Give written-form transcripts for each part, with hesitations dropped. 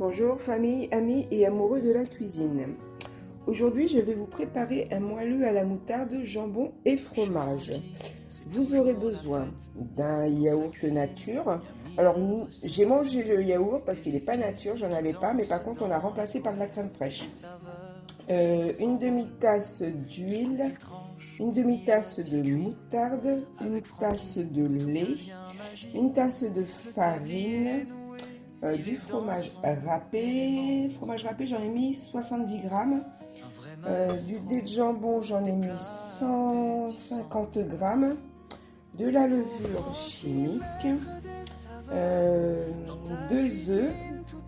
Bonjour famille, amis et amoureux de la cuisine. Aujourd'hui je vais vous préparer un moelleux à la moutarde, jambon et fromage. Vous aurez besoin d'un yaourt nature. Alors j'ai mangé le yaourt parce qu'il n'est pas nature, j'en avais pas, mais par contre on l'a remplacé par de la crème fraîche. Une demi-tasse d'huile, une demi-tasse de moutarde, une tasse de lait, une tasse de farine, du fromage râpé. Fromage râpé, j'en ai mis 70 grammes. Du dé de jambon, j'en ai mis 150 grammes. De la levure chimique, 2 œufs,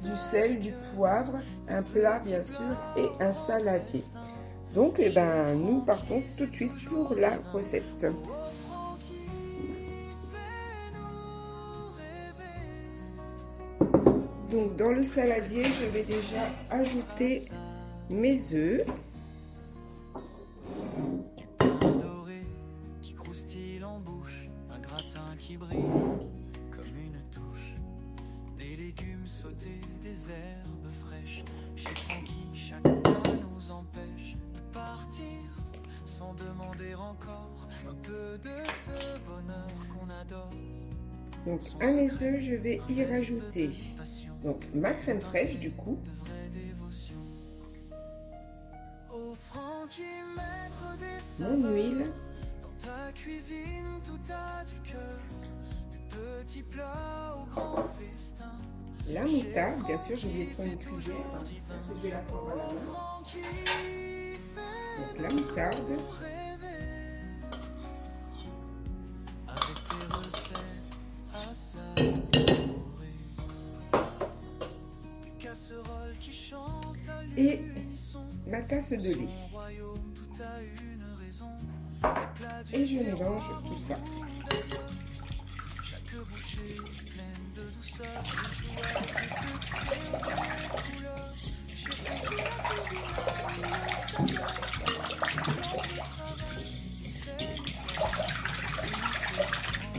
du sel, du poivre, un plat bien sûr et un saladier. Donc nous partons tout de suite pour la recette. Donc dans le saladier, je vais déjà ajouter mes œufs. Du pain doré qui croustille en bouche, un gratin qui brille comme une touche, des légumes sautés, des herbes fraîches. Chez Francky, chaque pas nous empêche de partir sans demander encore un peu de ce bonheur qu'on adore. Donc à mes œufs, je vais y rajouter donc ma crème fraîche du coup. Mon huile. Ta cuisine, tout a du cœur, du petit plat au grand festin. La moutarde, bien sûr, j'ai oublié de prendre une cuillère parce que je vais la prendre à la main. Donc la moutarde. Avec tes recettes à savourer, une casserole qui chante à Et l'unisson. ma tasse de lait. Tout a une raison. Et je mélange tout ça. Chaque bouchée pleine de douceur, de joie, de petites couleurs. J'ai fait la cuisine,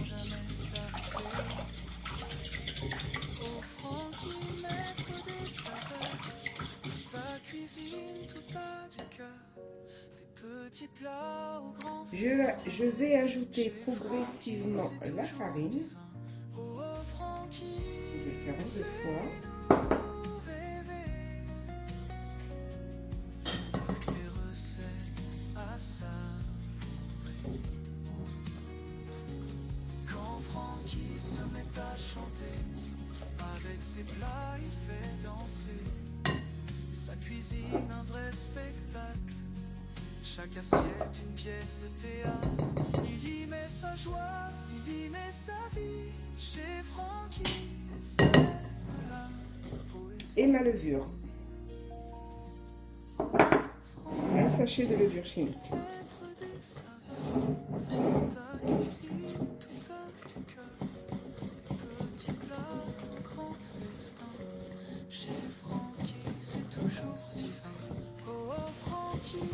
jamais s'arrêter. Au Francky, maître des saveurs, ta cuisine, tout a du cœur. Petit plat au grand Je vais ajouter progressivement la farine. Je vais faire en 2 fois. tes recettes à savourer. Quand Francky se met à chanter, avec ses plats il fait danser. Sa cuisine un vrai spectacle. Chaque assiette, une pièce de théâtre. Il y met sa joie, il y met sa vie. Chez Francky, c'est la poésie. Et ma levure. Un sachet de levure chimique. Ta cuisine, tout a du cœur. Petit plat, grand festin. Chez Francky, c'est toujours divin. Oh, Francky.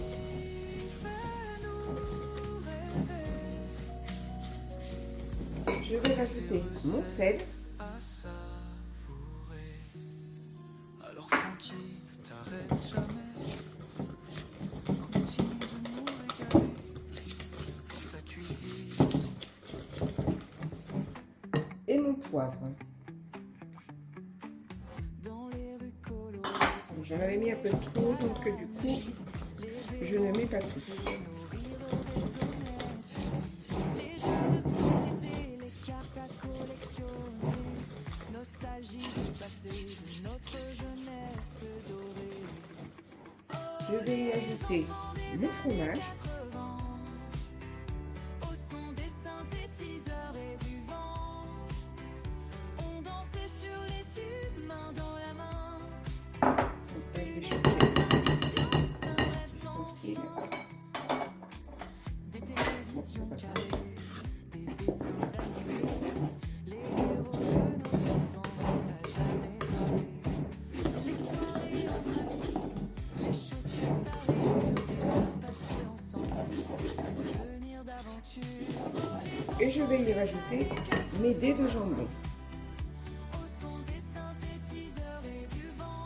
Je vais rajouter mon sel. Alors Francky, ne t'arrête jamais. Continue de nous régaler. Ta cuisine. Et mon poivre. J'en avais mis un peu trop, donc du coup, je ne mets pas tout. Je vais y ajouter le fromage. Au son des synthétiseurs et du vent, on dansait sur les tubes, main dans la main. Insouciance, un rêve sans fin. Des télévisions carrées, des dessins animés, les héros de notre enfance à jamais rêver. Les soirées entre amis, les chaussettes à rayures, des heures passées ensemble, des souvenirs d'aventure. Et je vais y rajouter mes dés de jambon. Au son des synthétiseurs et du vent.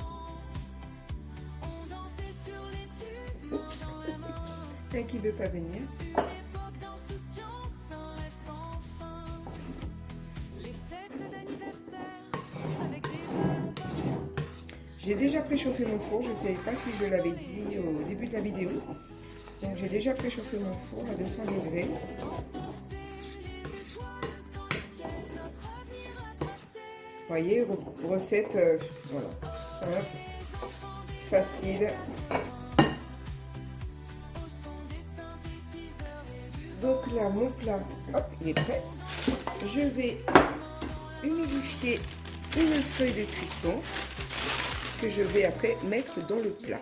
veut pas venir. Époque d'insouciance, un rêve sans fin. Les fêtes d'anniversaire avec des ballons partout. J'ai déjà préchauffé mon four, je ne savais pas si je l'avais dit au début de la vidéo. Donc j'ai déjà préchauffé mon four à 200 degrés. Vous voyez, recette, voilà, simple, facile. Donc là, mon plat, hop, il est prêt. Je vais humidifier une feuille de cuisson que je vais après mettre dans le plat.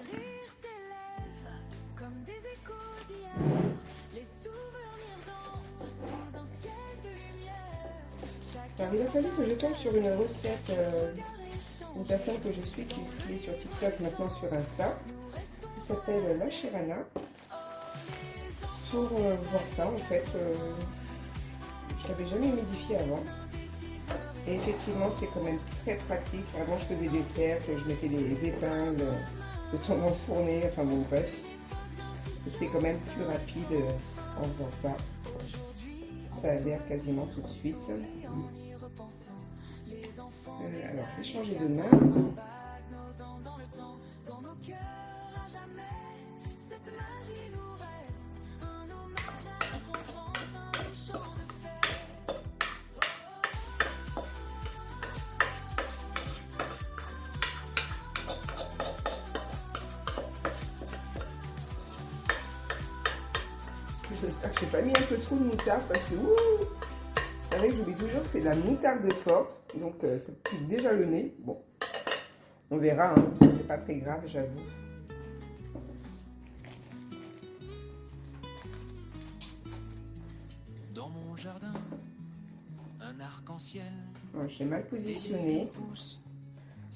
Alors, il a fallu que je tombe sur une recette d'une personne que je suis qui est sur TikTok, maintenant sur Insta, qui s'appelle La Chirana, pour voir ça. En fait, je l'avais jamais humidifié avant. Et effectivement, c'est quand même très pratique. Avant, je faisais des cercles, je mettais des épingles, le temps d'enfourner, enfin bon, bref. C'est quand même plus rapide en faisant ça. Ça adhère quasiment tout de suite. Alors, je vais changer de main. J'espère que je n'ai pas mis un peu trop de moutarde parce que vous savez que j'oublie toujours que c'est de la moutarde forte, donc ça pique déjà le nez. Bon, on verra, hein. C'est pas très grave, j'avoue. Dans mon jardin, un arc-en-ciel. J'ai mal positionné,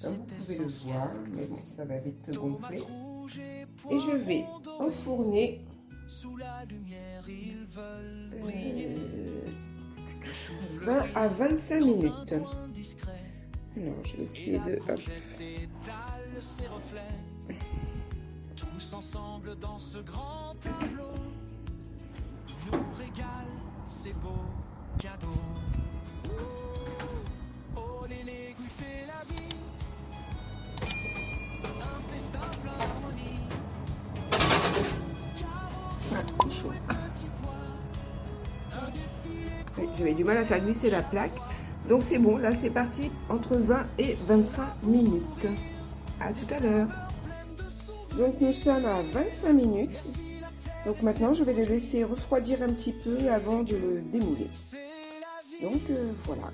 comme vous pouvez le voir, mais bon, ça va vite gonfler. Et je vais enfourner sous la lumière, ils veulent 20 à 25 minutes. Non, je vais essayer de... Hop. Tous ensemble dans ce grand tableau, ils nous régalent ces beaux cadeaux. Oh les légumes, c'est la vie, un festin plein d'harmonie. C'est chaud. Oui, j'avais du mal à faire glisser la plaque. Donc c'est bon, là c'est parti entre 20 et 25 minutes. À tout à l'heure. Donc nous sommes à 25 minutes. Donc maintenant je vais le laisser refroidir un petit peu avant de le démouler. Donc voilà.